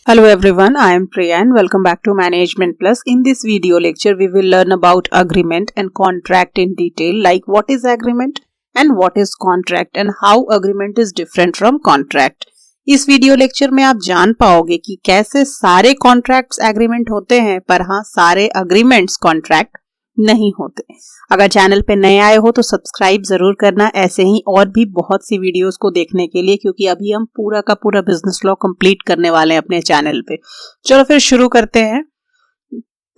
Hello everyone, I am Priya and welcome back to Management Plus. In this video lecture, we will learn about agreement and contract in detail, like what is agreement and what is contract and how agreement is different from contract. इस video lecture में आप जान पाओगे कि कैसे सारे contracts agreement होते हैं पर हाँ सारे अग्रीमेंट्स कॉन्ट्रैक्ट नहीं होते। अगर चैनल पे नए आए हो तो सब्सक्राइब जरूर करना, ऐसे ही और भी बहुत सी वीडियोस को देखने के लिए, क्योंकि अभी हम पूरा का पूरा बिजनेस लॉ कंप्लीट करने वाले हैं अपने चैनल पे। चलो फिर शुरू करते हैं।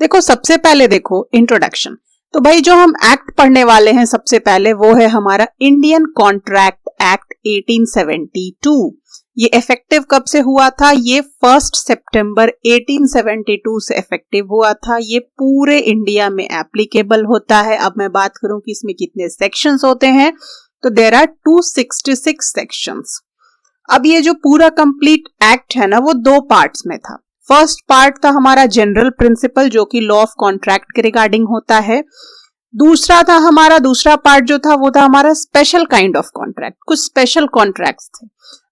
देखो सबसे पहले देखो इंट्रोडक्शन। तो भाई जो हम एक्ट पढ़ने वाले हैं सबसे पहले वो है हमारा इंडियन कॉन्ट्रैक्ट एक्ट 1872। ये इफेक्टिव कब से हुआ था? ये 1 सितंबर 1872 से इफेक्टिव हुआ था। ये पूरे इंडिया में एप्लीकेबल होता है। अब मैं बात करूं कि इसमें कितने सेक्शंस होते हैं, तो देयर आर 266 सेक्शंस। अब ये जो पूरा कंप्लीट एक्ट है ना वो दो पार्ट्स में था। फर्स्ट पार्ट था हमारा जनरल प्रिंसिपल जो कि लॉ ऑफ कॉन्ट्रैक्ट के रिगार्डिंग होता है। दूसरा पार्ट जो था वो था हमारा स्पेशल काइंड ऑफ कॉन्ट्रैक्ट, कुछ स्पेशल कॉन्ट्रैक्ट्स थे।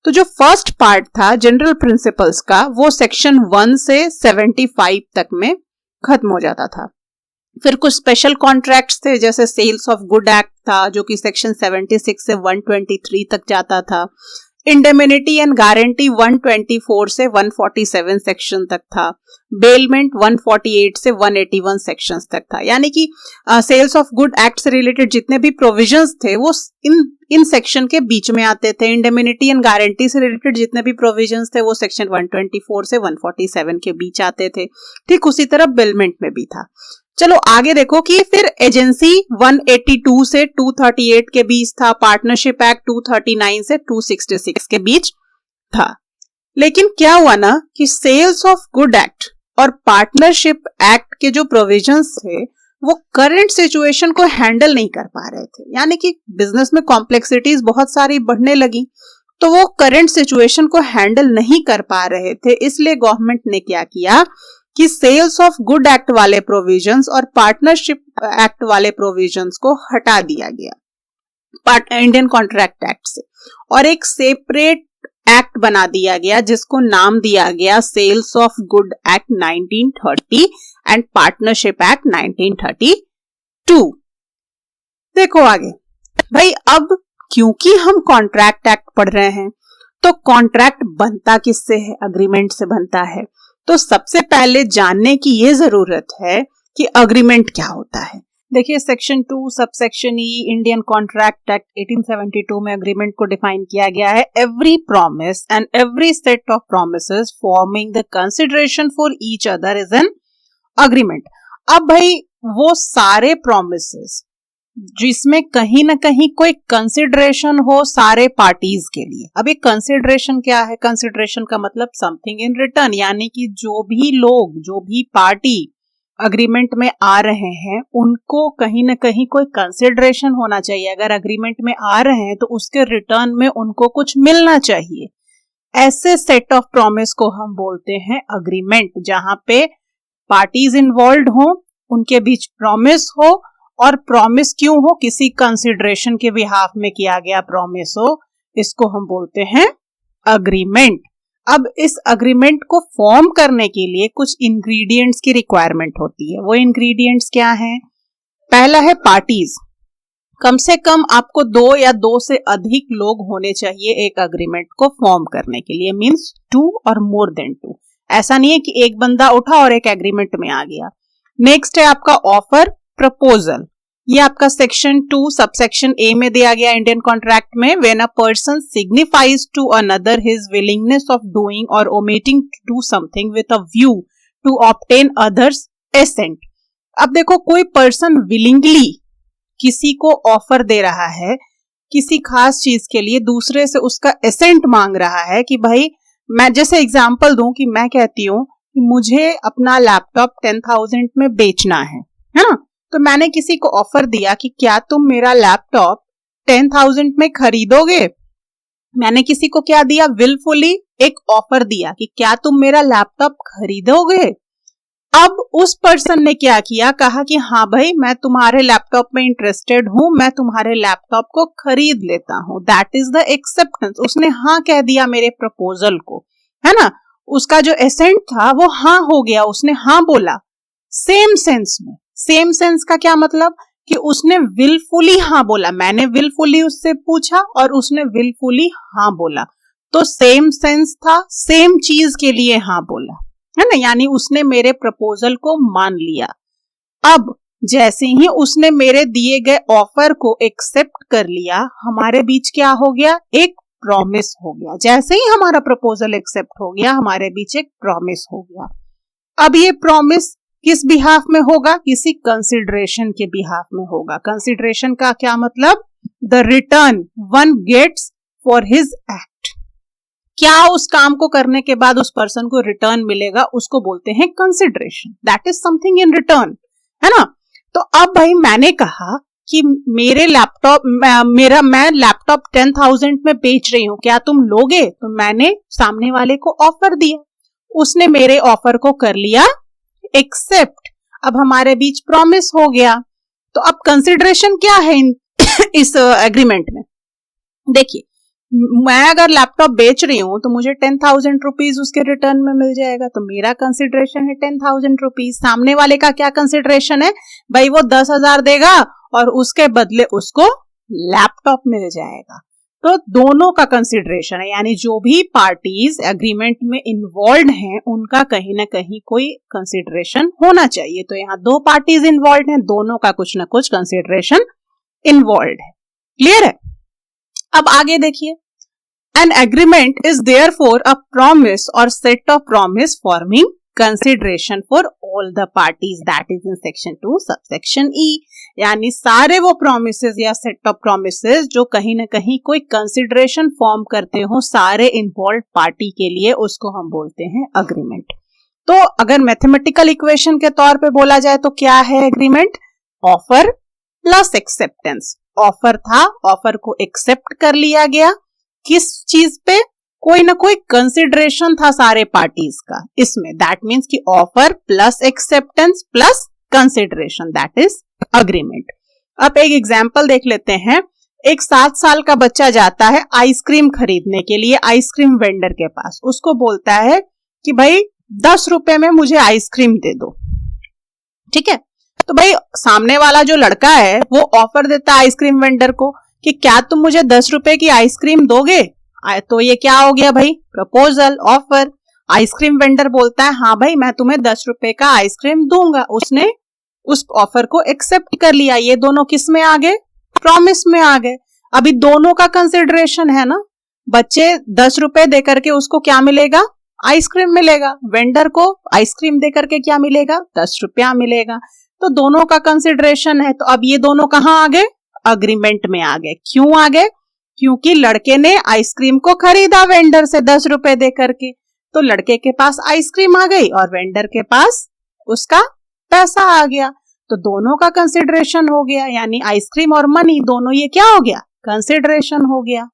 तो जो फर्स्ट पार्ट था जनरल प्रिंसिपल्स का वो सेक्शन 1 से 75 तक में खत्म हो जाता था। फिर कुछ स्पेशल कॉन्ट्रैक्ट्स थे जैसे सेल्स ऑफ गुड एक्ट था जो कि सेक्शन 76 से 123 तक जाता था। इंडेमिनिटी एंड गारंटी 124 से 147 सेक्शन तक था। बेलमेंट 148 से 181 सेक्शंस तक था। यानी कि सेल्स ऑफ गुड एक्ट से रिलेटेड जितने भी प्रोविजंस थे वो इन सेक्शन के बीच में आते थे। इंडेमिनिटी एंड गारंटी से रिलेटेड जितने भी प्रोविजंस थे वो सेक्शन 124 से 147 के बीच आते थे। ठीक उसी तरह बेलमेंट में भी था। चलो आगे देखो कि फिर एजेंसी 182 से 238 के बीच था। पार्टनरशिप एक्ट 239 से 266 के बीच था। लेकिन क्या हुआ ना कि सेल्स ऑफ गुड एक्ट और पार्टनरशिप एक्ट के जो प्रोविजंस थे वो करंट सिचुएशन को हैंडल नहीं कर पा रहे थे। यानी कि बिजनेस में कॉम्प्लेक्सिटीज बहुत सारी बढ़ने लगी तो वो करंट सिचुएशन को हैंडल नहीं कर पा रहे थे। इसलिए गवर्नमेंट ने क्या किया कि सेल्स ऑफ गुड एक्ट वाले प्रोविजंस और पार्टनरशिप एक्ट वाले प्रोविजंस को हटा दिया गया इंडियन कॉन्ट्रैक्ट एक्ट से और एक सेपरेट एक्ट बना दिया गया जिसको नाम दिया गया sales of good act 1930 and partnership act 1932। देखो आगे भाई, अब क्योंकि हम कॉन्ट्रैक्ट एक्ट पढ़ रहे हैं तो कॉन्ट्रैक्ट बनता किससे है? अग्रीमेंट से बनता है। तो सबसे पहले जानने की ये जरूरत है कि अग्रीमेंट क्या होता है। देखिए सेक्शन 2 सबसेक्शन ई इंडियन कॉन्ट्रैक्ट एक्ट 1872 में अग्रीमेंट को डिफाइन किया गया है। Every promise and every set of promises forming the consideration for each other is an agreement. अब भाई वो सारे प्रॉमिसेस जिसमें कहीं ना कहीं कोई कंसिडरेशन हो सारे पार्टीज के लिए। अब ये कंसिडरेशन क्या है? कंसिडरेशन का मतलब समथिंग इन रिटर्न, यानी कि जो भी लोग, जो भी पार्टी अग्रीमेंट में आ रहे हैं उनको कहीं ना कहीं कोई कंसिडरेशन होना चाहिए। अगर अग्रीमेंट में आ रहे हैं तो उसके रिटर्न में उनको कुछ मिलना चाहिए। ऐसे सेट ऑफ प्रॉमिस को हम बोलते हैं अग्रीमेंट, जहां पे पार्टीज इन्वॉल्व हो, उनके बीच प्रॉमिस हो, और प्रॉमिस क्यों हो? किसी कंसिडरेशन के बिहाफ में किया गया प्रॉमिस हो, इसको हम बोलते हैं अग्रीमेंट। अब इस अग्रीमेंट को फॉर्म करने के लिए कुछ इंग्रेडिएंट्स की रिक्वायरमेंट होती है। वो इंग्रेडिएंट्स क्या हैं? पहला है पार्टीज। कम से कम आपको 2 या 2 से अधिक लोग होने चाहिए एक अग्रीमेंट को फॉर्म करने के लिए, मींस 2 और मोर देन 2। ऐसा नहीं है कि एक बंदा उठा और एक एग्रीमेंट में आ गया। नेक्स्ट है आपका ऑफर प्रपोजल। ये आपका सेक्शन 2 सबसेक्शन ए में दिया गया इंडियन कॉन्ट्रैक्ट में। When a person signifies to another his willingness of doing or omitting to do something with a view to obtain others assent. अब देखो कोई पर्सन विलिंगली किसी को ऑफर दे रहा है किसी खास चीज के लिए, दूसरे से उसका एसेंट मांग रहा है कि भाई, मैं जैसे एग्जांपल दूं कि मैं कहती हूं कि मुझे अपना लैपटॉप 10,000 में बेचना है ना, तो मैंने किसी को ऑफर दिया कि क्या तुम मेरा लैपटॉप 10,000 में खरीदोगे। मैंने किसी को क्या दिया? विलफुली एक ऑफर दिया कि क्या तुम मेरा लैपटॉप खरीदोगे। अब उस पर्सन ने क्या किया? कहा कि हाँ भाई, मैं तुम्हारे लैपटॉप में इंटरेस्टेड हूं, मैं तुम्हारे लैपटॉप को खरीद लेता हूं। That is the acceptance. उसने हाँ कह दिया मेरे प्रपोजल को, है ना। उसका जो एसेंट था वो हाँ हो गया, उसने हाँ बोला सेम सेंस में। सेम सेंस का क्या मतलब कि उसने विलफुली हाँ बोला, मैंने विलफुली उससे पूछा और उसने विलफुली हाँ बोला, तो सेम सेंस था, सेम चीज के लिए हाँ बोला, है ना, यानी उसने मेरे प्रपोजल को मान लिया। अब जैसे ही उसने मेरे दिए गए ऑफर को एक्सेप्ट कर लिया, हमारे बीच क्या हो गया, एक प्रॉमिस हो गया। जैसे ही हमारा प्रपोजल एक्सेप्ट हो गया, हमारे बीच एक प्रॉमिस हो गया। अब ये प्रॉमिस किस बिहाफ में होगा, किसी कंसिडरेशन के बिहाफ में होगा। कंसिडरेशन का क्या मतलब, the return one gets for his act. क्या उस काम को करने के बाद उस पर्सन को रिटर्न मिलेगा, उसको बोलते हैं consideration. That is something in return, है ना। तो अब भाई मैंने कहा कि मैं लैपटॉप 10,000 में बेच रही हूं, क्या तुम लोगे? तो मैंने सामने वाले को ऑफर दिया, उसने मेरे ऑफर को कर लिया एक्सेप्ट। अब हमारे बीच प्रॉमिस हो गया। तो अब कंसिडरेशन क्या है इस एग्रीमेंट में? देखिए, मैं अगर लैपटॉप बेच रही हूं तो मुझे 10,000 रुपीज उसके रिटर्न में मिल जाएगा, तो मेरा कंसिडरेशन है 10,000 रुपीज। सामने वाले का क्या कंसिडरेशन है, भाई वो 10,000 देगा और उसके बदले उसको लैपटॉप मिल जाएगा। तो दोनों का कंसिडरेशन है, यानी जो भी पार्टीज एग्रीमेंट में इन्वॉल्व हैं उनका कहीं ना कहीं कोई कंसिडरेशन होना चाहिए। तो यहाँ दो पार्टीज इन्वॉल्व हैं, दोनों का कुछ ना कुछ कंसिडरेशन इन्वॉल्व है। क्लियर है? अब आगे देखिए, an agreement is therefore a promise or set of promise forming consideration for all the parties, that is in section 2 subsection E. यानी सारे वो प्रोमिसेस या सेट ऑफ प्रोमिसेस जो कहीं ना कहीं कोई कंसिडरेशन फॉर्म करते हो सारे इन्वॉल्व पार्टी के लिए, उसको हम बोलते हैं अग्रीमेंट। तो अगर मैथमेटिकल इक्वेशन के तौर पे बोला जाए तो क्या है agreement, offer plus acceptance. Offer था, ऑफर को एक्सेप्ट कर लिया गया, किस चीज पे, कोई ना कोई कंसिडरेशन था सारे पार्टीज का इसमें, दैट मीन्स कि offer plus acceptance plus consideration, that is agreement. अब एक एग्जांपल देख लेते हैं। एक 7 साल का बच्चा जाता है आइसक्रीम खरीदने के लिए आइसक्रीम वेंडर के पास, उसको बोलता है कि भाई 10 रुपए में मुझे आइसक्रीम दे दो। ठीक है, तो भाई सामने वाला जो लड़का है वो ऑफर देता है आइसक्रीम वेंडर को कि क्या तुम मुझे 10 रुपए की आइसक्रीम दोगे? तो ये क्या हो गया भाई, प्रपोजल, ऑफर। आइसक्रीम वेंडर बोलता है हाँ भाई मैं तुम्हें 10 रुपए का आइसक्रीम दूंगा, उसने उस ऑफर को एक्सेप्ट कर लिया। ये दोनों किस में आ गए, प्रॉमिस में आ गए। अभी दोनों का कंसिडरेशन है ना, बच्चे 10 रुपए देकर के उसको क्या मिलेगा, आइसक्रीम मिलेगा, वेंडर को आइसक्रीम देकर के क्या मिलेगा, 10 रुपया मिलेगा। तो दोनों का कंसिडरेशन है। तो अब ये दोनों कहां आ गए, अग्रीमेंट में आ गए। क्यों आ गए, क्योंकि लड़के ने आइसक्रीम को खरीदा वेंडर से 10 रुपए देकर के, तो लड़के के पास आइसक्रीम आ गई और वेंडर के पास उसका पैसा आ गया, तो दोनों का कंसिडरेशन हो गया। यानी आइसक्रीम और मनी दोनों ये क्या हो गया, कंसिडरेशन हो गया।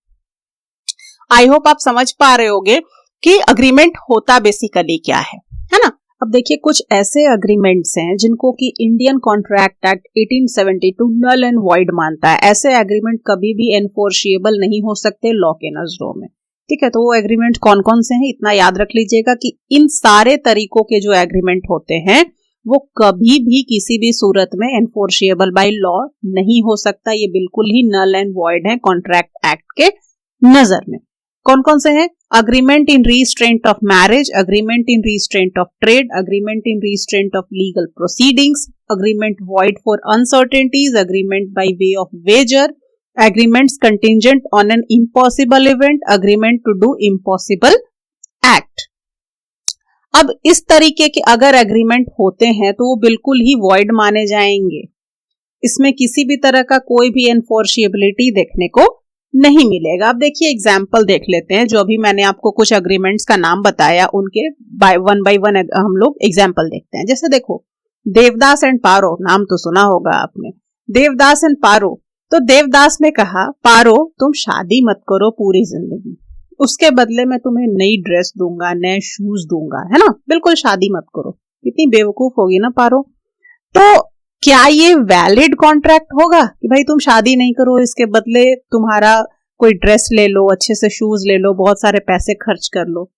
आई होप आप समझ पा रहे होगे कि अग्रीमेंट होता बेसिकली क्या है ना। अब देखिए, कुछ ऐसे अग्रीमेंट्स हैं जिनको कि Indian contract act 1872 null and void मानता है। ऐसे एग्रीमेंट कभी भी एनफोर्सिएबल नहीं हो सकते लॉ के नजरों में। ठीक है, तो वो एग्रीमेंट कौन कौन से हैं, इतना याद रख लीजिएगा कि इन सारे तरीकों के जो एग्रीमेंट होते हैं वो कभी भी किसी भी सूरत में एनफोर्सिएबल बाय लॉ नहीं हो सकता। ये बिल्कुल ही नल एंड वॉइड है कॉन्ट्रैक्ट एक्ट के नजर में। कौन कौन से हैं, agreement in restraint of marriage, agreement in restraint of trade, agreement in restraint of legal proceedings, agreement void for uncertainties, agreement by way of wager, agreements contingent on an impossible event, agreement to do impossible act। अब इस तरीके के अगर agreement होते हैं तो वो बिल्कुल ही वॉइड माने जाएंगे, इसमें किसी भी तरह का कोई भी एनफोर्सिएबिलिटी देखने को नहीं मिलेगा। अब देखिए एग्जाम्पल देख लेते हैं, जो अभी मैंने आपको कुछ एग्रीमेंट्स का नाम बताया उनके बाय वन हम लोग एग्जाम्पल देखते हैं। जैसे देखो, देवदास एंड पारो, नाम तो सुना होगा आपने, देवदास एंड पारो। तो देवदास ने कहा पारो तुम शादी मत करो पूरी जिंदगी, उसके बदले में तुम्हें नई ड्रेस दूंगा, नए शूज दूंगा, है ना, बिल्कुल शादी मत करो। कितनी बेवकूफ होगी ना पारो। तो क्या ये वैलिड कॉन्ट्रैक्ट होगा कि भाई तुम शादी नहीं करो, इसके बदले तुम्हारा कोई ड्रेस ले लो, अच्छे से शूज ले लो, बहुत सारे पैसे खर्च कर लो?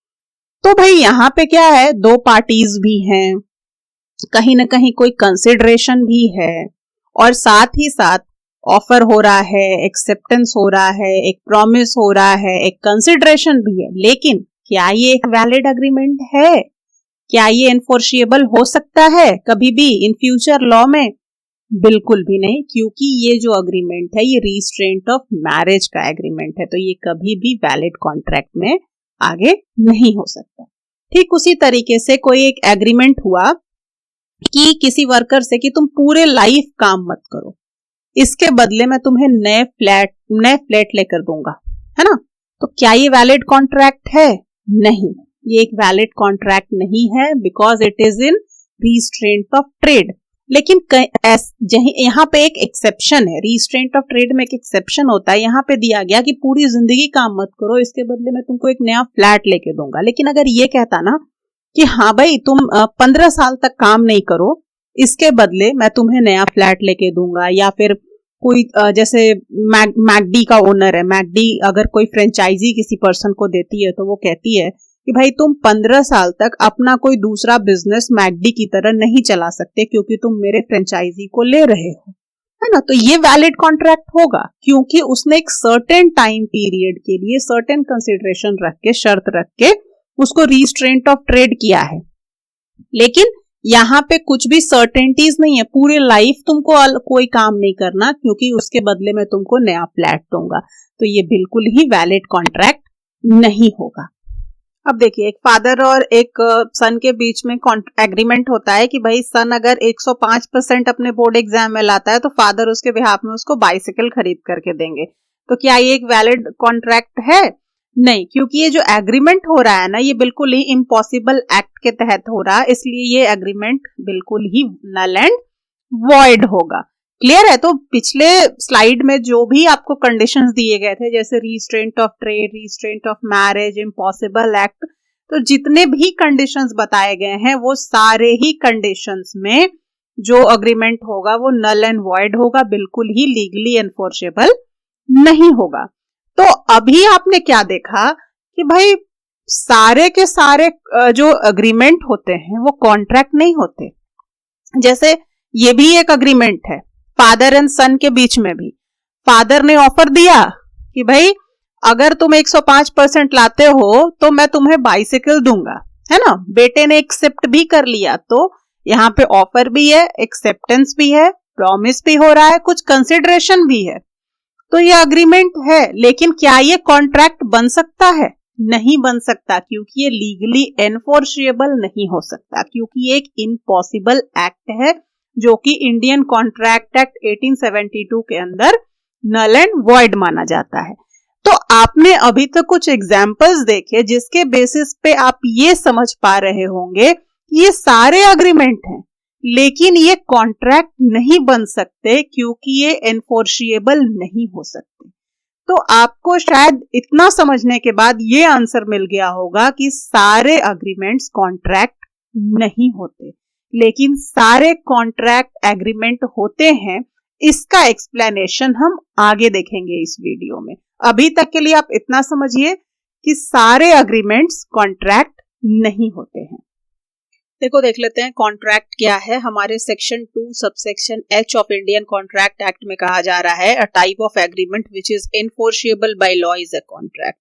तो भाई यहाँ पे क्या है, दो पार्टीज भी हैं, कहीं ना कहीं कोई कंसिडरेशन भी है, और साथ ही साथ ऑफर हो रहा है, एक्सेप्टेंस हो रहा है, एक प्रॉमिस हो रहा है, एक कंसिडरेशन भी है। लेकिन क्या ये एक वैलिड अग्रीमेंट है? क्या ये एनफोर्सिएबल हो सकता है कभी भी इन फ्यूचर लॉ में? बिल्कुल भी नहीं, क्योंकि ये जो अग्रीमेंट है ये रिस्ट्रेंट ऑफ मैरिज का एग्रीमेंट है, तो ये कभी भी वैलिड कॉन्ट्रैक्ट में आगे नहीं हो सकता। ठीक उसी तरीके से कोई एक एग्रीमेंट हुआ कि किसी वर्कर से कि तुम पूरे लाइफ काम मत करो, इसके बदले मैं तुम्हें नए फ्लैट लेकर दूंगा, है ना? तो क्या ये वैलिड कॉन्ट्रैक्ट है? नहीं, ये एक वैलिड कॉन्ट्रैक्ट नहीं है, because it is in restraint of trade. लेकिन यहाँ पे एक एक्सेप्शन है, रिस्ट्रेंट ऑफ ट्रेड में एक एक्सेप्शन होता है। यहाँ पे दिया गया कि पूरी जिंदगी काम मत करो, इसके बदले मैं तुमको एक नया फ्लैट लेके दूंगा। लेकिन अगर ये कहता ना कि हाँ भाई तुम 15 साल तक काम नहीं करो, इसके बदले मैं तुम्हें नया फ्लैट लेके दूंगा, या फिर कोई जैसे मैकडी का ओनर है, मैकडी अगर कोई फ्रेंचाइजी किसी पर्सन को देती है तो वो कहती है कि भाई तुम 15 साल तक अपना कोई दूसरा बिजनेस मैकडी की तरह नहीं चला सकते क्योंकि तुम मेरे फ्रेंचाइजी को ले रहे हो, है ना? तो ये वैलिड कॉन्ट्रैक्ट होगा क्योंकि उसने एक सर्टेन टाइम पीरियड के लिए सर्टेन कंसिडरेशन रख के, शर्त रख के उसको रिस्ट्रेंट ऑफ ट्रेड किया है। लेकिन यहाँ पे कुछ भी सर्टेनिटीज नहीं है, पूरी लाइफ तुमको कोई काम नहीं करना क्योंकि उसके बदले में तुमको नया फ्लैट दूंगा, तो ये बिल्कुल ही वैलिड कॉन्ट्रैक्ट नहीं होगा। अब देखिए, एक फादर और एक सन के बीच में एग्रीमेंट होता है कि भाई सन अगर 105% अपने बोर्ड एग्जाम में लाता है तो फादर उसके बिहाफ में उसको बाइसिकल खरीद करके देंगे। तो क्या ये एक वैलिड कॉन्ट्रैक्ट है? नहीं, क्योंकि ये जो एग्रीमेंट हो रहा है ना, ये बिल्कुल ही इम्पॉसिबल एक्ट के तहत हो रहा है, इसलिए ये एग्रीमेंट बिल्कुल ही नल एंड वॉइड होगा। क्लियर है? तो पिछले स्लाइड में जो भी आपको कंडीशंस दिए गए थे, जैसे restraint of trade, restraint of marriage, impossible act, तो जितने भी कंडीशंस बताए गए हैं वो सारे ही कंडीशंस में जो अग्रीमेंट होगा वो नल एंड वॉइड होगा, बिल्कुल ही लीगली एनफोर्सेबल नहीं होगा। तो अभी आपने क्या देखा कि भाई सारे के सारे जो अग्रीमेंट होते हैं वो कॉन्ट्रैक्ट नहीं होते। जैसे ये भी एक अग्रीमेंट है फादर एंड सन के बीच में भी। फादर ने ऑफर दिया कि भाई अगर तुम 105% लाते हो तो मैं तुम्हें बाइसिकल दूंगा, है ना? बेटे ने एक्सेप्ट भी कर लिया, तो यहाँ पे ऑफर भी है, एक्सेप्टेंस भी है, प्रॉमिस भी हो रहा है, कुछ कंसिडरेशन भी है, तो ये अग्रीमेंट है। लेकिन क्या ये कॉन्ट्रैक्ट बन सकता है? नहीं बन सकता, क्योंकि ये लीगली एनफोर्सिएबल नहीं हो सकता, क्योंकि ये एक इम्पॉसिबल एक्ट है जो कि इंडियन कॉन्ट्रैक्ट एक्ट 1872 के अंदर नल एंड वॉइड माना जाता है। तो आपने अभी तक कुछ एग्जाम्पल्स देखे जिसके बेसिस पे आप ये समझ पा रहे होंगे कि ये सारे अग्रीमेंट हैं, लेकिन ये कॉन्ट्रैक्ट नहीं बन सकते क्योंकि ये एनफोर्सिएबल नहीं हो सकते। तो आपको शायद इतना समझने के बाद ये आंसर मिल गया होगा कि सारे अग्रीमेंट्स कॉन्ट्रैक्ट नहीं होते, लेकिन सारे कॉन्ट्रैक्ट एग्रीमेंट होते हैं। इसका एक्सप्लेनेशन हम आगे देखेंगे इस वीडियो में। अभी तक के लिए आप इतना समझिए कि सारे अग्रीमेंट्स कॉन्ट्रैक्ट नहीं होते हैं। देखो, देख लेते हैं कॉन्ट्रैक्ट क्या है। हमारे section 2 subsection H of Indian contract act में कहा जा रहा है, a type of agreement which is enforceable by law is a contract.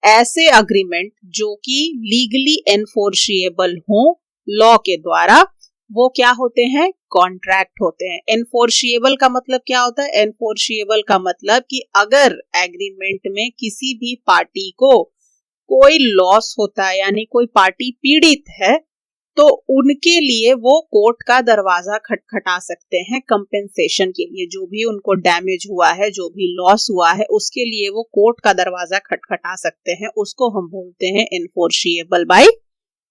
ऐसे अग्रीमेंट जो कि लीगली एनफोर्सिएबल हो लॉ के द्वारा, वो क्या होते हैं? कॉन्ट्रैक्ट होते हैं। एनफोर्सिएबल का मतलब क्या होता है? एनफोर्सिएबल का मतलब कि अगर एग्रीमेंट में किसी भी पार्टी को कोई लॉस होता है, यानी कोई पार्टी पीड़ित है, तो उनके लिए वो कोर्ट का दरवाजा खटखटा सकते हैं कंपेंसेशन के लिए। जो भी उनको डैमेज हुआ है, जो भी लॉस हुआ है, उसके लिए वो कोर्ट का दरवाजा खटखटा सकते हैं। उसको हम बोलते हैं एनफोर्सिएबल बाय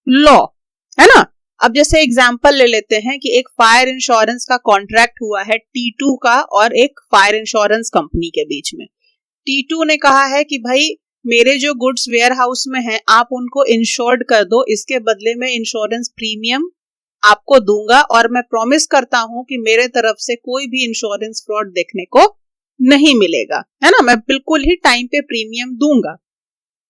लॉ, है ना? अब जैसे एग्जांपल ले लेते हैं कि एक फायर इंश्योरेंस का कॉन्ट्रैक्ट हुआ है T2 का और एक फायर इंश्योरेंस कंपनी के बीच में। T2 ने कहा है कि भाई मेरे जो गुड्स वेयर हाउस में हैं आप उनको इंश्योर्ड कर दो, इसके बदले में इंश्योरेंस प्रीमियम आपको दूंगा और मैं प्रॉमिस करता हूं कि मेरे तरफ से कोई भी इंश्योरेंस फ्रॉड देखने को नहीं मिलेगा, है ना? मैं बिल्कुल ही टाइम पे प्रीमियम दूंगा।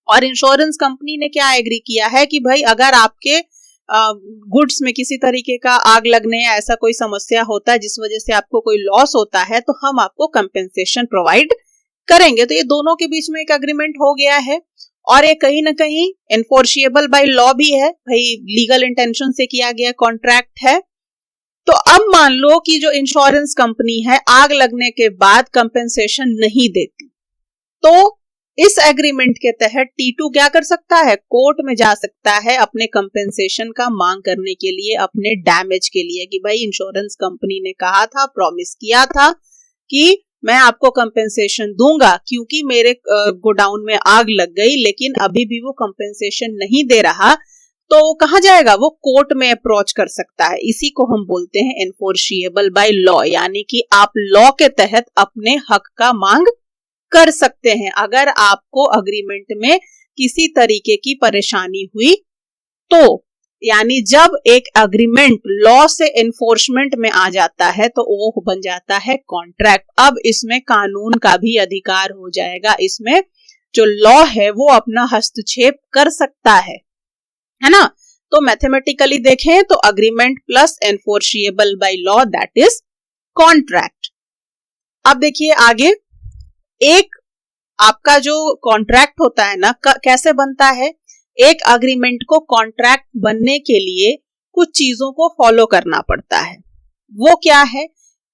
और इंश्योरेंस कंपनी ने क्या एग्री किया है कि भाई अगर आपके गुड्स में किसी तरीके का आग लगने या ऐसा कोई समस्या होता है जिस वजह से आपको कोई लॉस होता है तो हम आपको कंपेंसेशन प्रोवाइड करेंगे। तो ये दोनों के बीच में एक एग्रीमेंट हो गया है और ये कहीं ना कहीं एनफोर्सिएबल बाय लॉ भी है, भाई लीगल इंटेंशन से किया गया कॉन्ट्रैक्ट है। तो अब मान लो कि जो इंश्योरेंस कंपनी है आग लगने के बाद कंपेंसेशन नहीं देती, तो इस एग्रीमेंट के तहत T2 क्या कर सकता है, कोर्ट में जा सकता है अपने कंपेंसेशन का मांग करने के लिए, अपने डैमेज के लिए, कि भाई इंश्योरेंस कंपनी ने कहा था, प्रॉमिस किया था कि मैं आपको कंपेंसेशन दूंगा क्योंकि मेरे गोडाउन में आग लग गई, लेकिन अभी भी वो कंपेंसेशन नहीं दे रहा, तो वो कहाँ जाएगा, वो कोर्ट में अप्रोच कर सकता है। इसी को हम बोलते हैं एनफोर्सिएबल बाय लॉ, यानी कि आप लॉ के तहत अपने हक का मांग कर सकते हैं अगर आपको अग्रीमेंट में किसी तरीके की परेशानी हुई तो। यानी जब एक एग्रीमेंट लॉ से एनफोर्समेंट में आ जाता है तो वो बन जाता है कॉन्ट्रैक्ट। अब इसमें कानून का भी अधिकार हो जाएगा, इसमें जो लॉ है वो अपना हस्तक्षेप कर सकता है ना। तो मैथमेटिकली देखें तो agreement plus enforceable by law that is contract. अब देखिए आगे, एक आपका जो कॉन्ट्रैक्ट होता है ना कैसे बनता है, एक एग्रीमेंट को कॉन्ट्रैक्ट बनने के लिए कुछ चीजों को फॉलो करना पड़ता है। वो क्या है,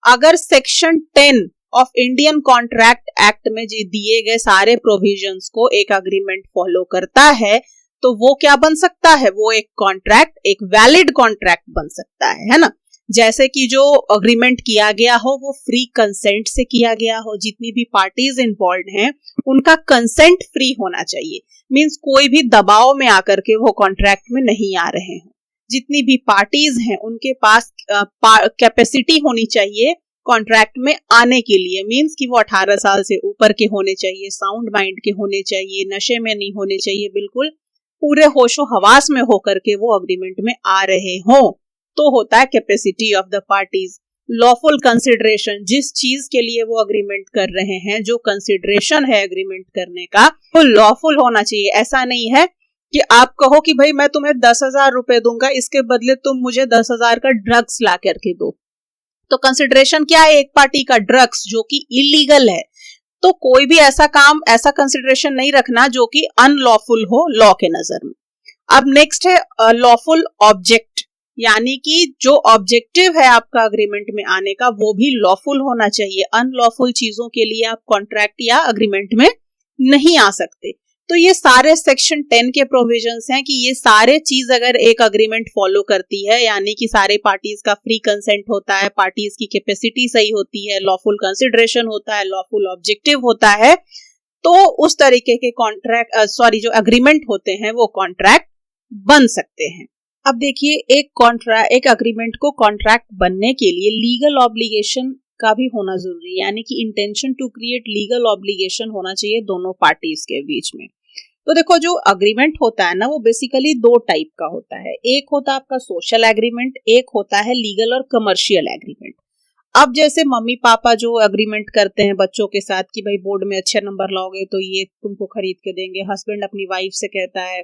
अगर section 10 of Indian contract act में जो दिए गए सारे प्रोविजंस को एक एग्रीमेंट फॉलो करता है तो वो क्या बन सकता है, वो एक कॉन्ट्रैक्ट, एक वैलिड कॉन्ट्रैक्ट बन सकता है ना। जैसे कि जो अग्रीमेंट किया गया हो वो फ्री कंसेंट से किया गया हो, जितनी भी पार्टीज इन्वॉल्व हैं उनका कंसेंट फ्री होना चाहिए, मींस कोई भी दबाव में आकर के वो कॉन्ट्रैक्ट में नहीं आ रहे हैं। जितनी भी पार्टीज हैं उनके पास कैपेसिटी होनी चाहिए कॉन्ट्रैक्ट में आने के लिए, मींस कि वो 18 साल से ऊपर के होने चाहिए, साउंड माइंड के होने चाहिए, नशे में नहीं होने चाहिए, बिल्कुल पूरे होशो हवास में होकर के वो अग्रीमेंट में आ रहे हों। तो होता है capacity of the parties. Lawful consideration, जिस चीज के लिए वो अग्रीमेंट कर रहे हैं, जो कंसिडरेशन है अग्रीमेंट करने का वो लॉफुल होना चाहिए। ऐसा नहीं है कि आप कहो कि भाई मैं तुम्हें 10,000 रुपए दूंगा, इसके बदले तुम मुझे 10,000 का ड्रग्स ला करके दो। तो कंसिडरेशन क्या है, एक पार्टी का ड्रग्स, जो कि इलीगल है। तो कोई भी ऐसा काम, ऐसा कंसिडरेशन नहीं रखना जो कि अनलॉफुल हो लॉ के नजर में। अब नेक्स्ट है लॉफुल ऑब्जेक्ट, यानी कि जो ऑब्जेक्टिव है आपका अग्रीमेंट में आने का वो भी लॉफुल होना चाहिए। अनलॉफुल चीजों के लिए आप कॉन्ट्रैक्ट या अग्रीमेंट में नहीं आ सकते। तो ये सारे सेक्शन 10 के प्रोविजंस हैं कि ये सारे चीज अगर एक अग्रीमेंट फॉलो करती है, यानी कि सारे पार्टीज का फ्री कंसेंट होता है, पार्टीज की कैपेसिटी सही होती है, लॉफुल कंसिडरेशन होता है, लॉफुल ऑब्जेक्टिव होता है, तो उस तरीके के कॉन्ट्रैक्ट जो अग्रीमेंट होते हैं वो कॉन्ट्रैक्ट बन सकते हैं। अब देखिए, एक अग्रीमेंट को कॉन्ट्रैक्ट बनने के लिए लीगल ऑब्लिगेशन का भी होना जरूरी है, यानी कि intention to create legal obligation होना चाहिए दोनों पार्टीज के बीच में। तो देखो, जो अग्रीमेंट होता है ना वो बेसिकली दो टाइप का होता है। एक होता है आपका सोशल एग्रीमेंट, एक होता है लीगल और कमर्शियल एग्रीमेंट। अब जैसे मम्मी पापा जो अग्रीमेंट करते हैं बच्चों के साथ कि भाई बोर्ड में अच्छे नंबर लाओगे तो ये तुमको खरीद के देंगे, हस्बैंड अपनी वाइफ से कहता है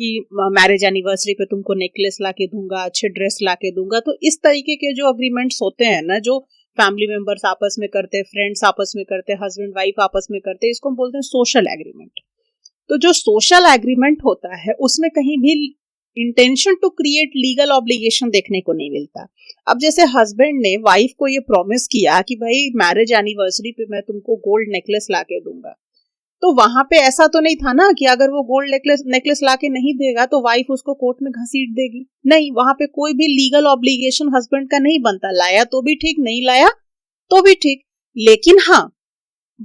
कि मैरिज एनिवर्सरी पे तुमको नेकलेस लाके दूंगा, अच्छे ड्रेस लाके दूंगा। तो इस तरीके के जो अग्रीमेंट्स होते हैं ना, जो फैमिली मेंबर्स आपस में करते हैं, फ्रेंड्स आपस में करते हैं, हस्बैंड वाइफ आपस में करते हैं, इसको हम बोलते हैं सोशल एग्रीमेंट। तो जो सोशल एग्रीमेंट होता है उसमें कहीं भी intention to create legal obligation देखने को नहीं मिलता। अब जैसे हस्बैंड ने वाइफ को ये प्रॉमिस किया कि भाई मैरिज एनिवर्सरी पे मैं तुमको गोल्ड नेकलेस लाके दूंगा, तो वहां पे ऐसा तो नहीं था ना कि अगर वो गोल्ड नेकलेस लाके नहीं देगा तो वाइफ उसको कोर्ट में घसीट देगी। नहीं, वहां पे कोई भी लीगल ऑब्लिगेशन हस्बैंड का नहीं बनता। लाया तो भी ठीक, नहीं लाया तो भी ठीक। लेकिन हाँ,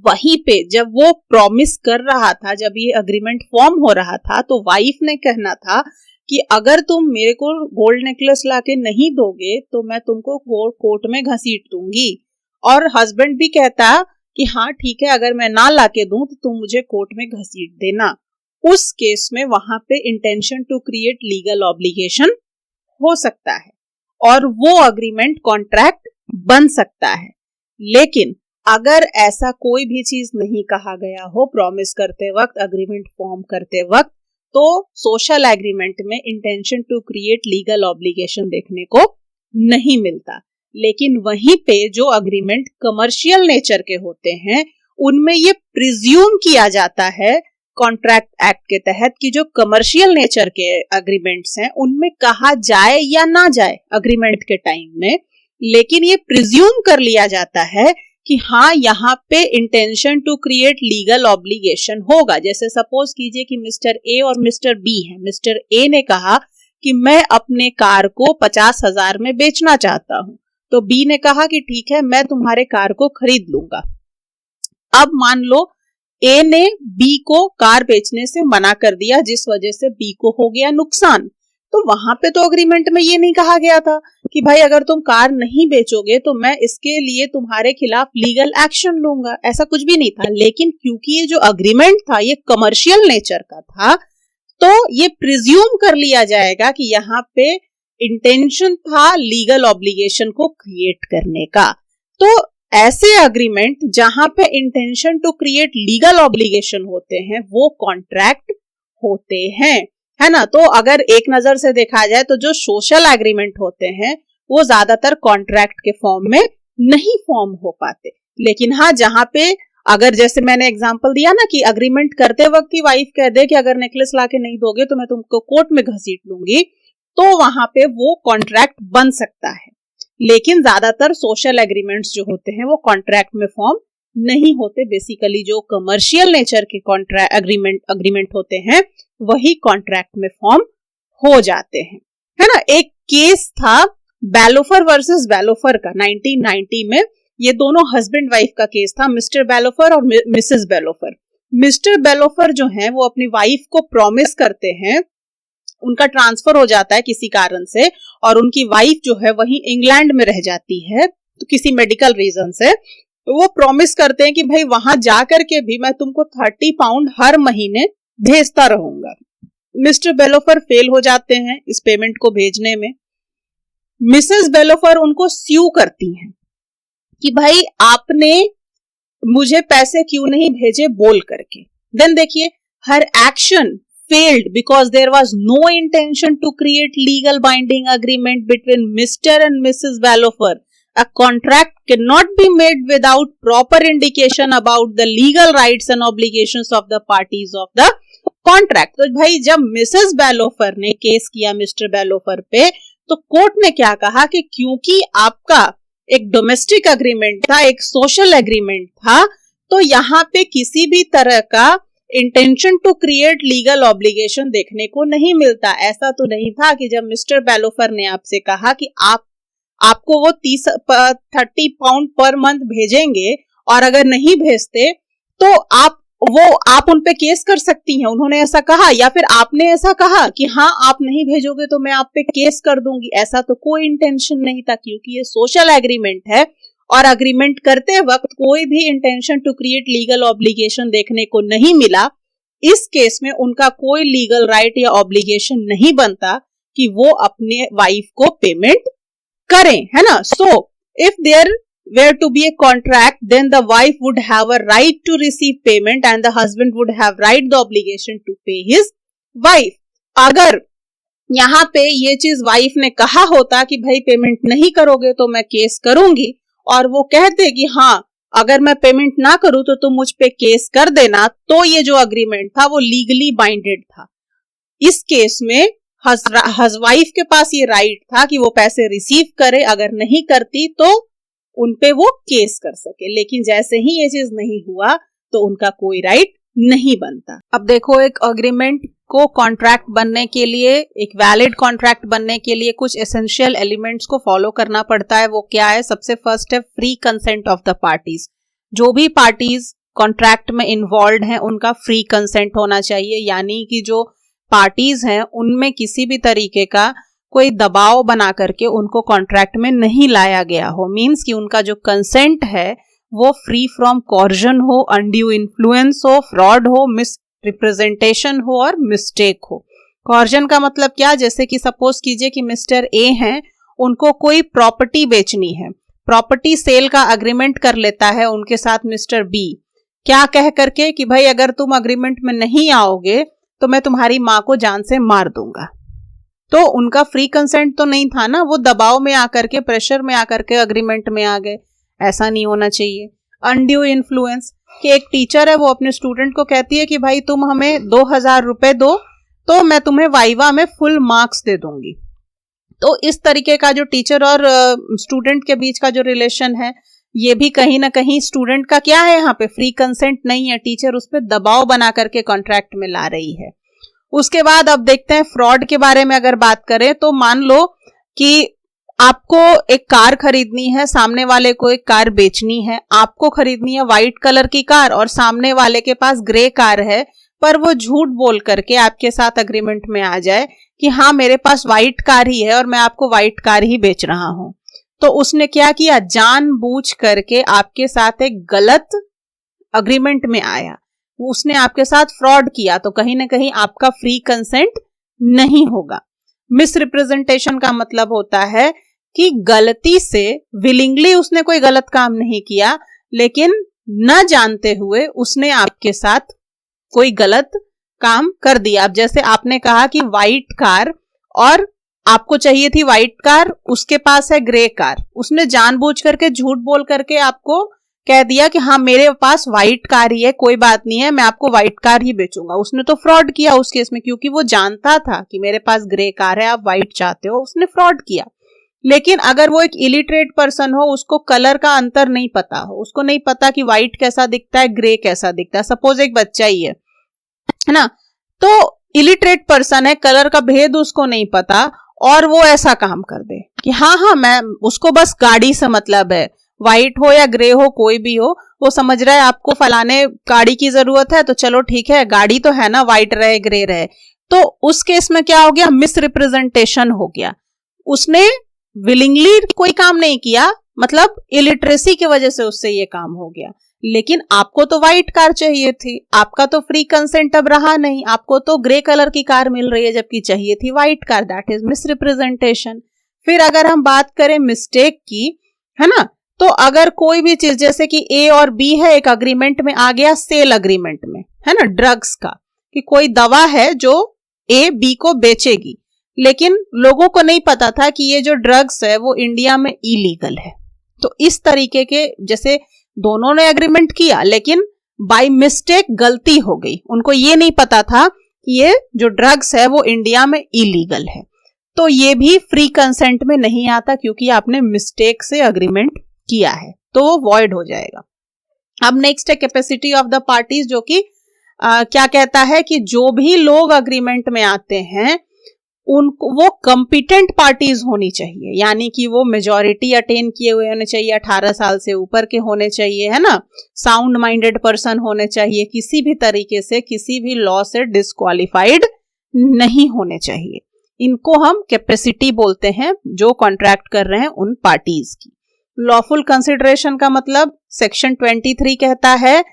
वहीं पे जब वो प्रॉमिस कर रहा था, जब ये अग्रीमेंट फॉर्म हो रहा था, तो वाइफ ने कहना था कि अगर तुम मेरे को गोल्ड नेकलेस लाके नहीं दोगे तो मैं तुमको कोर्ट में घसीट दूंगी। और हस्बैंड भी कहता कि हाँ ठीक है, अगर मैं ना लाके दूं तो तुम मुझे कोर्ट में घसीट देना। उस केस में वहां पे intention to create legal obligation हो सकता है और वो अग्रीमेंट कॉन्ट्रैक्ट बन सकता है। लेकिन अगर ऐसा कोई भी चीज नहीं कहा गया हो प्रॉमिस करते वक्त, अग्रीमेंट फॉर्म करते वक्त, तो सोशल एग्रीमेंट में intention to create legal obligation देखने को नहीं मिलता। लेकिन वहीं पे जो अग्रीमेंट कमर्शियल नेचर के होते हैं उनमें ये प्रिज्यूम किया जाता है कॉन्ट्रैक्ट एक्ट के तहत कि जो कमर्शियल नेचर के अग्रीमेंट्स हैं उनमें कहा जाए या ना जाए अग्रीमेंट के टाइम में, लेकिन ये प्रिज्यूम कर लिया जाता है कि हाँ यहाँ पे intention to create legal obligation होगा। जैसे सपोज कीजिए कि मिस्टर ए और मिस्टर बी है। मिस्टर ए ने कहा कि मैं अपने कार को 50,000 में बेचना चाहता हूं, तो बी ने कहा कि ठीक है मैं तुम्हारे कार को खरीद लूंगा। अब मान लो ए ने बी को कार बेचने से मना कर दिया जिस वजह से बी को हो गया नुकसान। तो वहां पे तो अग्रीमेंट में ये नहीं कहा गया था कि भाई अगर तुम कार नहीं बेचोगे तो मैं इसके लिए तुम्हारे खिलाफ लीगल एक्शन लूंगा, ऐसा कुछ भी नहीं था। लेकिन क्योंकि ये जो अग्रीमेंट था ये कमर्शियल नेचर का था, तो ये प्रिज्यूम कर लिया जाएगा कि यहाँ पे इंटेंशन था लीगल ऑब्लिगेशन को क्रिएट करने का। तो ऐसे अग्रीमेंट जहां पे intention to create legal obligation होते हैं वो कॉन्ट्रैक्ट होते हैं, है ना। तो अगर एक नजर से देखा जाए तो जो सोशल एग्रीमेंट होते हैं वो ज्यादातर कॉन्ट्रैक्ट के फॉर्म में नहीं फॉर्म हो पाते। लेकिन हाँ, जहां पे अगर जैसे मैंने एग्जांपल दिया ना कि अग्रीमेंट करते वक्त ही वाइफ कह दे कि अगर नेकलेस लाके नहीं दोगे तो मैं तुमको कोर्ट में घसीट लूंगी, तो वहां पे वो कॉन्ट्रैक्ट बन सकता है। लेकिन ज्यादातर सोशल एग्रीमेंट्स जो होते हैं वो कॉन्ट्रैक्ट में फॉर्म नहीं होते। बेसिकली जो कमर्शियल नेचर के कॉन्ट्रैक्ट अग्रीमेंट होते हैं वही कॉन्ट्रैक्ट में फॉर्म हो जाते हैं, है ना। एक केस था बैलोफर वर्सेस बैलोफर का 1990 में। ये दोनों हस्बैंड वाइफ का केस था, मिस्टर बैलोफर और मिसेस बैलोफर। मिस्टर बैलोफर जो है वो अपनी वाइफ को प्रॉमिस करते हैं, उनका ट्रांसफर हो जाता है किसी कारण से और उनकी वाइफ जो है वहीं इंग्लैंड में रह जाती है तो किसी मेडिकल रीजन से। तो वो प्रॉमिस करते हैं कि भाई वहां जाकर के भी मैं तुमको 30 पाउंड हर महीने भेजता रहूंगा। मिस्टर बेलोफर फेल हो जाते हैं इस पेमेंट को भेजने में। मिसेस बेलोफर उनको स्यू करती हैं कि भाई आपने मुझे पैसे क्यों नहीं भेजे बोल करके। देन देखिए, हर action failed because there was no intention to create legal binding agreement between Mr. and Mrs. Ballofer. A contract cannot be made without proper indication about the legal rights and obligations of the parties of the contract. तो भाई जब Mrs बैलोफर ने case किया mister बैलोफर पे, तो court ने क्या कहा कि क्योंकि आपका एक डोमेस्टिक एग्रीमेंट था, एक सोशल एग्रीमेंट था, तो यहाँ पे किसी भी तरह का intention to create legal obligation देखने को नहीं मिलता। ऐसा तो नहीं था कि जब मिस्टर बैलोफर ने आपसे कहा कि आपको वो 30 पाउंड पर मंथ भेजेंगे और अगर नहीं भेजते तो आप उन पे केस कर सकती हैं, उन्होंने ऐसा कहा, या फिर आपने ऐसा कहा कि हाँ आप नहीं भेजोगे तो मैं आप पे केस कर दूंगी। ऐसा तो कोई इंटेंशन नहीं था, क्योंकि ये सोशल एग्रीमेंट है और अग्रीमेंट करते वक्त कोई भी intention to create legal obligation देखने को नहीं मिला। इस केस में उनका कोई लीगल राइट या ऑब्लिगेशन नहीं बनता कि वो अपने वाइफ को पेमेंट करें, है ना। So if there were to be a contract, then the wife would have a right to receive payment and the husband would have right the obligation to pay his wife. अगर यहाँ पे ये चीज wife ने कहा होता कि भाई पेमेंट नहीं करोगे तो मैं केस करूंगी, और वो कहते कि हाँ अगर मैं पेमेंट ना करूं तो तुम मुझ पे केस कर देना, तो ये जो अग्रीमेंट था वो लीगली बाइंडेड था। इस केस में वाइफ के पास ये राइट था कि वो पैसे रिसीव करे, अगर नहीं करती तो उनपे वो केस कर सके। लेकिन जैसे ही ये चीज नहीं हुआ तो उनका कोई राइट नहीं बनता। अब देखो, एक अग्रीमेंट को कॉन्ट्रैक्ट बनने के लिए, एक वैलिड कॉन्ट्रैक्ट बनने के लिए कुछ एसेंशियल एलिमेंट्स को फॉलो करना पड़ता है। वो क्या है? सबसे फर्स्ट है free consent of the parties. जो भी पार्टीज कॉन्ट्रैक्ट में इन्वॉल्व हैं उनका फ्री कंसेंट होना चाहिए, यानी कि जो पार्टीज हैं उनमें किसी भी तरीके का कोई दबाव बना करके उनको कॉन्ट्रैक्ट में नहीं लाया गया हो। मीन्स कि उनका जो कंसेंट है वो फ्री फ्रॉम कॉर्जन हो, अनड्यू इन्फ्लुएंस हो, फ्रॉड हो, मिस रिप्रेजेंटेशन हो और मिस्टेक हो। कॉर्जन का मतलब क्या? जैसे कि सपोज कीजिए कि मिस्टर ए हैं, उनको कोई प्रॉपर्टी बेचनी है, प्रॉपर्टी सेल का अग्रीमेंट कर लेता है उनके साथ मिस्टर बी, क्या कह करके कि भाई अगर तुम अग्रीमेंट में नहीं आओगे तो मैं तुम्हारी माँ को जान से मार दूंगा। तो उनका फ्री कंसेंट तो नहीं था ना, वो दबाव में आकर के, प्रेशर में आकर के अग्रीमेंट में आ गए। ऐसा नहीं होना चाहिए। अनड्यू इन्फ्लुएंस, कि एक टीचर है वो अपने स्टूडेंट को कहती है कि भाई तुम हमें 2000 रुपए दो तो मैं तुम्हें वाइवा में फुल मार्क्स दे दूंगी। तो इस तरीके का जो टीचर और स्टूडेंट के बीच का जो रिलेशन है, ये भी कहीं ना कहीं स्टूडेंट का क्या है, यहाँ पे फ्री कंसेंट नहीं है, टीचर उस पर दबाव बना करके कॉन्ट्रैक्ट में ला रही है। उसके बाद अब देखते हैं फ्रॉड के बारे में। अगर बात करें तो मान लो कि आपको एक कार खरीदनी है, सामने वाले को एक कार बेचनी है। आपको खरीदनी है व्हाइट कलर की कार और सामने वाले के पास ग्रे कार है, पर वो झूठ बोल करके आपके साथ अग्रीमेंट में आ जाए कि हाँ मेरे पास व्हाइट कार ही है और मैं आपको व्हाइट कार ही बेच रहा हूं। तो उसने क्या किया, जानबूझ करके आपके साथ एक गलत अग्रीमेंट में आया, उसने आपके साथ फ्रॉड किया। तो कहीं ना कहीं आपका फ्री कंसेंट नहीं होगा। मिसरिप्रेजेंटेशन का मतलब होता है कि गलती से, विलिंगली उसने कोई गलत काम नहीं किया, लेकिन न जानते हुए उसने आपके साथ कोई गलत काम कर दिया। अब जैसे आपने कहा कि व्हाइट कार और आपको चाहिए थी व्हाइट कार, उसके पास है ग्रे कार, उसने जानबूझ करके झूठ बोल करके आपको कह दिया कि हाँ मेरे पास व्हाइट कार ही है, कोई बात नहीं है, मैं आपको व्हाइट कार ही बेचूंगा। उसने तो फ्रॉड किया उस केस में, क्योंकि वो जानता था कि मेरे पास ग्रे कार है, आप व्हाइट चाहते हो, उसने फ्रॉड किया। लेकिन अगर वो एक इलिटरेट पर्सन हो, उसको कलर का अंतर नहीं पता हो, उसको नहीं पता कि व्हाइट कैसा दिखता है, ग्रे कैसा दिखता है, सपोज एक बच्चा ही है ना, तो इलिटरेट पर्सन है, कलर का भेद उसको नहीं पता, और वो ऐसा काम कर दे कि हाँ मैं, उसको बस गाड़ी से मतलब है, व्हाइट हो या ग्रे हो कोई भी हो, वो समझ रहा है आपको फलाने गाड़ी की जरूरत है तो चलो ठीक है, गाड़ी तो है ना, व्हाइट रहे ग्रे रहे। तो उस केस में क्या हो गया, मिसरिप्रेजेंटेशन हो गया। उसने विलिंगली कोई काम नहीं किया, मतलब इलिटरेसी की वजह से उससे ये काम हो गया। लेकिन आपको तो व्हाइट कार चाहिए थी, आपका तो फ्री कंसेंट अब रहा नहीं, आपको तो ग्रे कलर की कार मिल रही है जबकि चाहिए थी white car, that is misrepresentation. फिर अगर हम बात करें मिस्टेक की, है ना, तो अगर कोई भी चीज, जैसे कि ए और बी है, एक अग्रीमेंट में आ गया, सेल अग्रीमेंट में, है ना, ड्रग्स का, कि कोई दवा है जो ए बी को बेचेगी, लेकिन लोगों को नहीं पता था कि ये जो ड्रग्स है वो इंडिया में इलीगल है। तो इस तरीके के, जैसे दोनों ने एग्रीमेंट किया लेकिन बाय मिस्टेक गलती हो गई, उनको ये नहीं पता था कि ये जो ड्रग्स है वो इंडिया में इलीगल है, तो ये भी फ्री कंसेंट में नहीं आता, क्योंकि आपने मिस्टेक से अग्रीमेंट किया है, तो वो वॉइड हो जाएगा। अब नेक्स्ट है कैपेसिटी ऑफ द पार्टीज, जो कि क्या कहता है कि जो भी लोग अग्रीमेंट में आते हैं उनको, वो कॉम्पिटेंट पार्टीज होनी चाहिए, यानी कि वो मेजॉरिटी अटेन किए हुए होने चाहिए, 18 साल से ऊपर के होने चाहिए, है ना, साउंड माइंडेड पर्सन होने चाहिए, किसी भी तरीके से किसी भी लॉ से डिस्क्वालिफाइड नहीं होने चाहिए। इनको हम कैपेसिटी बोलते हैं, जो कॉन्ट्रैक्ट कर रहे हैं उन पार्टीज की। लॉफुल कंसिडरेशन का मतलब सेक्शन 23 कहता है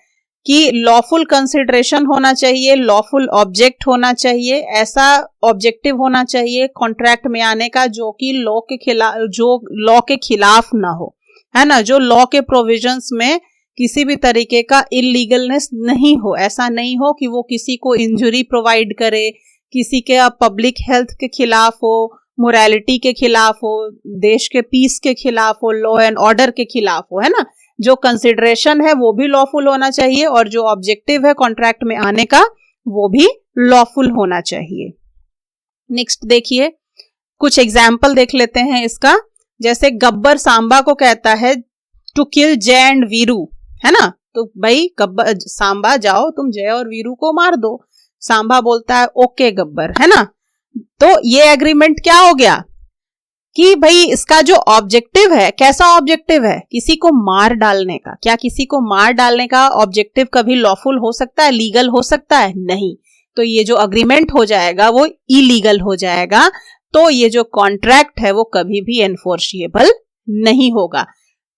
कि लॉफुल कंसिडरेशन होना चाहिए, लॉफुल ऑब्जेक्ट होना चाहिए, ऐसा ऑब्जेक्टिव होना चाहिए कॉन्ट्रैक्ट में आने का जो कि लॉ के खिलाफ, जो लॉ के खिलाफ ना हो, है ना, जो लॉ के प्रोविजंस में किसी भी तरीके का इलीगलनेस नहीं हो। ऐसा नहीं हो कि वो किसी को इंजुरी प्रोवाइड करे, किसी के पब्लिक हेल्थ के खिलाफ हो, मोरालिटी के खिलाफ हो, देश के पीस के खिलाफ हो, लॉ एंड ऑर्डर के खिलाफ हो, है ना। जो कंसिडरेशन है वो भी लॉफुल होना चाहिए, और जो ऑब्जेक्टिव है कॉन्ट्रैक्ट में आने का वो भी लॉफुल होना चाहिए। नेक्स्ट देखिए, कुछ एग्जाम्पल देख लेते हैं इसका। जैसे गब्बर सांबा को कहता है टू किल जय एंड वीरू, है ना, तो भाई गब्बर सांबा जाओ तुम जय और वीरू को मार दो। सांबा बोलता है ओके गब्बर, है ना। तो ये एग्रीमेंट क्या हो गया कि भाई इसका जो ऑब्जेक्टिव है, कैसा ऑब्जेक्टिव है, किसी को मार डालने का। क्या किसी को मार डालने का ऑब्जेक्टिव कभी लॉफुल हो सकता है, लीगल हो सकता है? नहीं। तो ये जो अग्रीमेंट हो जाएगा वो इलीगल हो जाएगा। तो ये जो कॉन्ट्रैक्ट है वो कभी भी एनफोर्सिएबल नहीं होगा।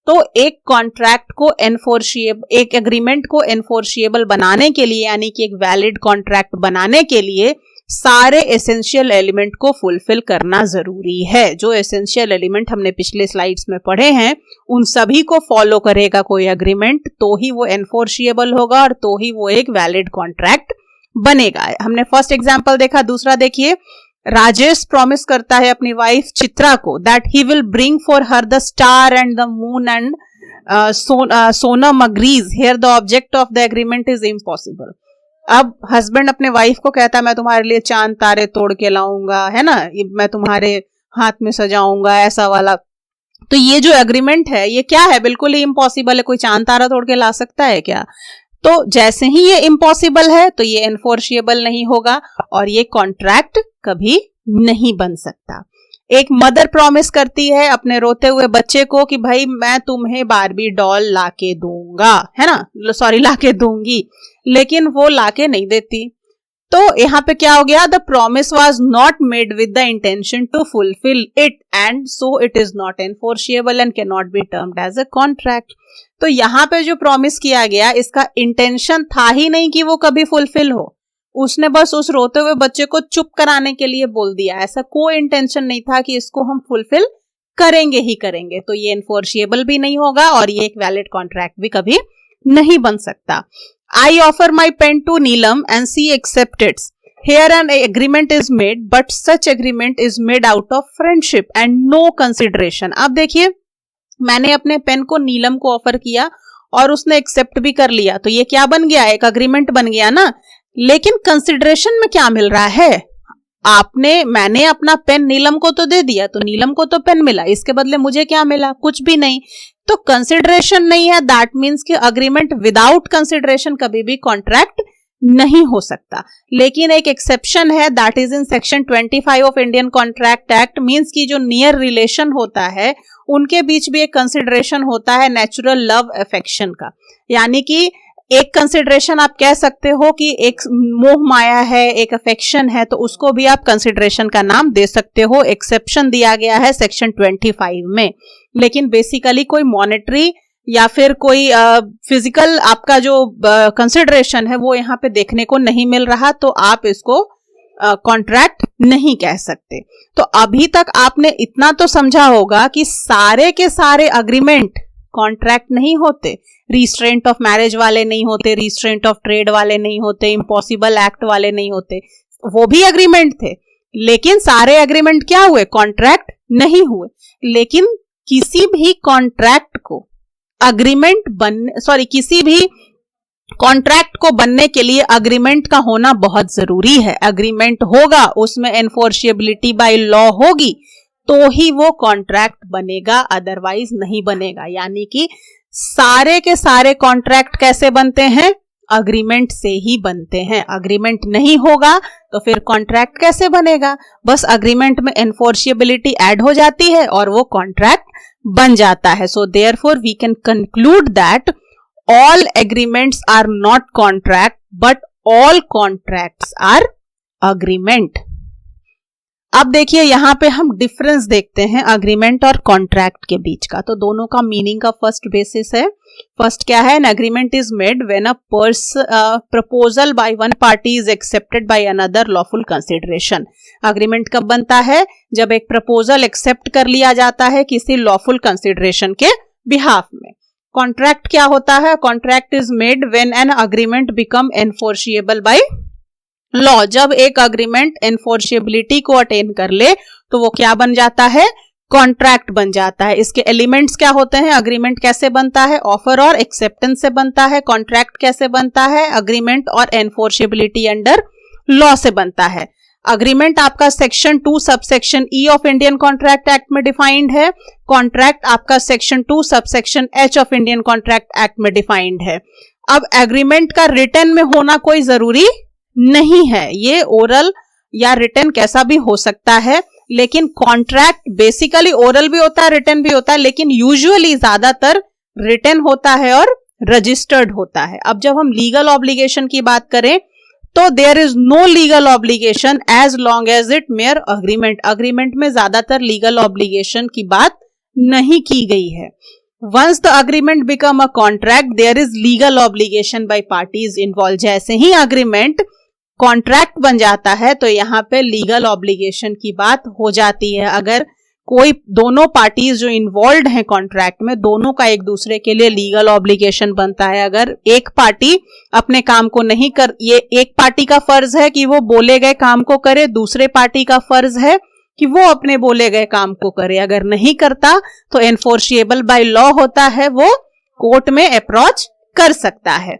तो एक कॉन्ट्रैक्ट को एनफोर्सिएबल, एक एग्रीमेंट को एनफोर्सिएबल बनाने के लिए, यानी कि एक वैलिड कॉन्ट्रैक्ट बनाने के लिए सारे एसेंशियल एलिमेंट को फुलफिल करना जरूरी है। जो एसेंशियल एलिमेंट हमने पिछले स्लाइड्स में पढ़े हैं उन सभी को फॉलो करेगा कोई एग्रीमेंट तो ही वो एनफोर्सिएबल होगा और तो ही वो एक वैलिड कॉन्ट्रैक्ट बनेगा। हमने फर्स्ट एग्जांपल देखा। दूसरा देखिए, राजेश प्रॉमिस करता है अपनी वाइफ चित्रा को that he will bring for her the star and the moon and Sonam agrees here the object of the agreement is impossible. अब हस्बैंड अपने वाइफ को कहता है मैं तुम्हारे लिए चांद तारे तोड़ के लाऊंगा, है ना, मैं तुम्हारे हाथ में सजाऊंगा, ऐसा वाला। तो ये जो एग्रीमेंट है ये क्या है, बिल्कुल ही इम्पॉसिबल है। कोई चांद तारा तोड़ के ला सकता है क्या? तो जैसे ही ये इम्पॉसिबल है तो ये एनफोर्सिएबल नहीं होगा और ये कॉन्ट्रैक्ट कभी नहीं बन सकता। एक मदर प्रॉमिस करती है अपने रोते हुए बच्चे को कि भाई मैं तुम्हें बारबी डॉल लाके दूंगा, है ना, सॉरी लाके दूंगी, लेकिन वो लाके नहीं देती। तो यहाँ पे क्या हो गया, the promise was not made with the intention to fulfil it and so it is not enforceable and can not be termed as a contract. तो यहाँ पे जो प्रॉमिस किया गया इसका इंटेंशन था ही नहीं कि वो कभी फुलफिल हो, उसने बस उस रोते हुए बच्चे को चुप कराने के लिए बोल दिया। ऐसा कोई इंटेंशन नहीं था कि इसको हम फुलफिल करेंगे ही करेंगे। तो ये एनफोर्सिएबल भी नहीं होगा और ये एक वैलिड कॉन्ट्रैक्ट भी कभी नहीं बन सकता। I offer my pen to Neelam and she accepts it. Here an agreement is made, but such agreement is made out of friendship and no consideration. अब देखिए, मैंने अपने पेन को नीलम को ऑफर किया और उसने एक्सेप्ट भी कर लिया, तो ये क्या बन गया, एक अग्रीमेंट बन गया ना। लेकिन कंसिडरेशन में क्या मिल रहा है, मैंने अपना पेन नीलम को तो दे दिया, तो नीलम को तो पेन मिला, इसके बदले मुझे क्या मिला, कुछ भी नहीं। तो कंसिडरेशन नहीं है, दैट मीन्स कि अग्रीमेंट विदाउट कंसिडरेशन कभी भी कॉन्ट्रैक्ट नहीं हो सकता। लेकिन एक एक्सेप्शन है, that is in section 25 of Indian contract act, means की जो नियर रिलेशन होता है उनके बीच भी एक कंसिडरेशन होता है नेचुरल लव अफेक्शन का। यानी कि एक कंसिडरेशन आप कह सकते हो कि एक मोह माया है, एक अफेक्शन है, तो उसको भी आप कंसिडरेशन का नाम दे सकते हो। एक्सेप्शन दिया गया है सेक्शन 25 में, लेकिन बेसिकली कोई मॉनेटरी या फिर कोई फिजिकल आपका जो कंसिडरेशन है वो यहाँ पे देखने को नहीं मिल रहा, तो आप इसको कॉन्ट्रैक्ट नहीं कह सकते। तो अभी तक आपने इतना तो समझा होगा कि सारे के सारे अग्रीमेंट कॉन्ट्रैक्ट नहीं होते। रिस्ट्रेंट ऑफ मैरिज वाले नहीं होते, रिस्ट्रेंट ऑफ ट्रेड वाले नहीं होते, इम्पॉसिबल एक्ट वाले नहीं होते, वो भी एग्रीमेंट थे। लेकिन सारे एग्रीमेंट क्या हुए, कॉन्ट्रैक्ट नहीं हुए। लेकिन किसी भी कॉन्ट्रैक्ट को किसी भी कॉन्ट्रैक्ट को बनने के लिए अग्रीमेंट का होना बहुत जरूरी है। अग्रीमेंट होगा, उसमें एनफोर्सिएबिलिटी बाय लॉ होगी, तो ही वो कॉन्ट्रैक्ट बनेगा, अदरवाइज नहीं बनेगा। यानी कि सारे के सारे कॉन्ट्रैक्ट कैसे बनते हैं, अग्रीमेंट से ही बनते हैं। अग्रीमेंट नहीं होगा तो फिर कॉन्ट्रैक्ट कैसे बनेगा, बस अग्रीमेंट में एनफोर्सिएबिलिटी ऐड हो जाती है और वो कॉन्ट्रैक्ट बन जाता है। So therefore we can conclude that all agreements are not contract but all contracts are agreement। अब देखिए यहां पे हम डिफरेंस देखते हैं अग्रीमेंट और कॉन्ट्रैक्ट के बीच का। तो दोनों का मीनिंग का फर्स्ट बेसिस है। फर्स्ट क्या है, an agreement is made when a proposal by one party is accepted by another lawful consideration. Agreement कब बनता है, जब एक प्रपोजल एक्सेप्ट कर लिया जाता है किसी लॉफुल कंसिडरेशन के बिहाफ में। कॉन्ट्रैक्ट क्या होता है, contract is made when an agreement become enforceable by law. जब एक अग्रीमेंट एनफोर्सिएबिलिटी को अटेन कर ले तो वो क्या बन जाता है, कॉन्ट्रैक्ट बन जाता है। इसके एलिमेंट्स क्या होते हैं, अग्रीमेंट कैसे बनता है, ऑफर और एक्सेप्टेंस से बनता है। कॉन्ट्रैक्ट कैसे बनता है, अग्रीमेंट और एनफोर्सिएबिलिटी अंडर लॉ से बनता है। अग्रीमेंट आपका section 2 subsection E of Indian contract act में डिफाइंड है। कॉन्ट्रैक्ट आपका section 2 subsection H of Indian contract act में डिफाइंड है। अब एग्रीमेंट का रिटन में होना कोई जरूरी नहीं है, ये ओरल या रिटन कैसा भी हो सकता है। लेकिन कॉन्ट्रैक्ट बेसिकली ओरल भी होता है, रिटन भी होता है, लेकिन यूजुअली ज्यादातर रिटन होता है और रजिस्टर्ड होता है। अब जब हम लीगल ऑब्लिगेशन की बात करें तो there is no legal obligation as long as it mere agreement. Agreement में ज्यादातर लीगल ऑब्लिगेशन की बात नहीं की गई है। Once the agreement become a contract there is legal obligation by parties involve. जैसे ही अग्रीमेंट कॉन्ट्रैक्ट बन जाता है तो यहाँ पे लीगल ऑब्लिगेशन की बात हो जाती है। अगर कोई दोनों पार्टीज जो इन्वॉल्व हैं कॉन्ट्रैक्ट में, दोनों का एक दूसरे के लिए लीगल ऑब्लिगेशन बनता है। अगर एक पार्टी अपने काम को नहीं कर, ये एक पार्टी का फर्ज है कि वो बोले गए काम को करे, दूसरे पार्टी का फर्ज है कि वो अपने बोले गए काम को करे। अगर नहीं करता तो एनफोर्सिएबल बाय लॉ होता है, वो कोर्ट में अप्रोच कर सकता है।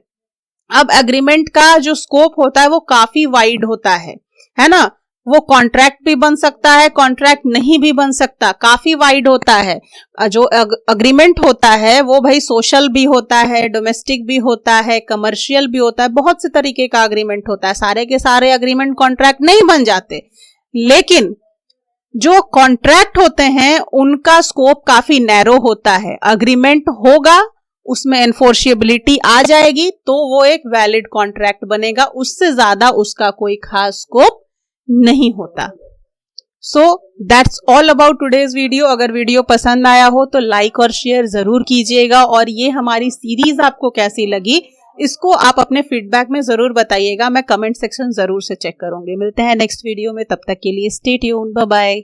अब एग्रीमेंट का जो स्कोप होता है वो काफी वाइड होता है ना। वो कॉन्ट्रैक्ट भी बन सकता है, कॉन्ट्रैक्ट नहीं भी बन सकता, काफी वाइड होता है। जो अग्रीमेंट होता है वो भाई सोशल भी होता है, डोमेस्टिक भी होता है, कमर्शियल भी होता है, बहुत से तरीके का अग्रीमेंट होता है। सारे के सारे अग्रीमेंट कॉन्ट्रैक्ट नहीं बन जाते, लेकिन जो कॉन्ट्रैक्ट होते हैं उनका स्कोप काफी नैरो होता है। अग्रीमेंट होगा, उसमें एनफोर्सिएबिलिटी आ जाएगी तो वो एक वैलिड कॉन्ट्रैक्ट बनेगा, उससे ज्यादा उसका कोई खास स्कोप नहीं होता। So that's all about today's video. अगर वीडियो पसंद आया हो तो लाइक और शेयर जरूर कीजिएगा, और ये हमारी सीरीज आपको कैसी लगी इसको आप अपने फीडबैक में जरूर बताइएगा। मैं कमेंट सेक्शन जरूर से चेक करूंगी। मिलते हैं नेक्स्ट वीडियो में, तब तक के लिए स्टे ट्यून्ड, बाय बाय।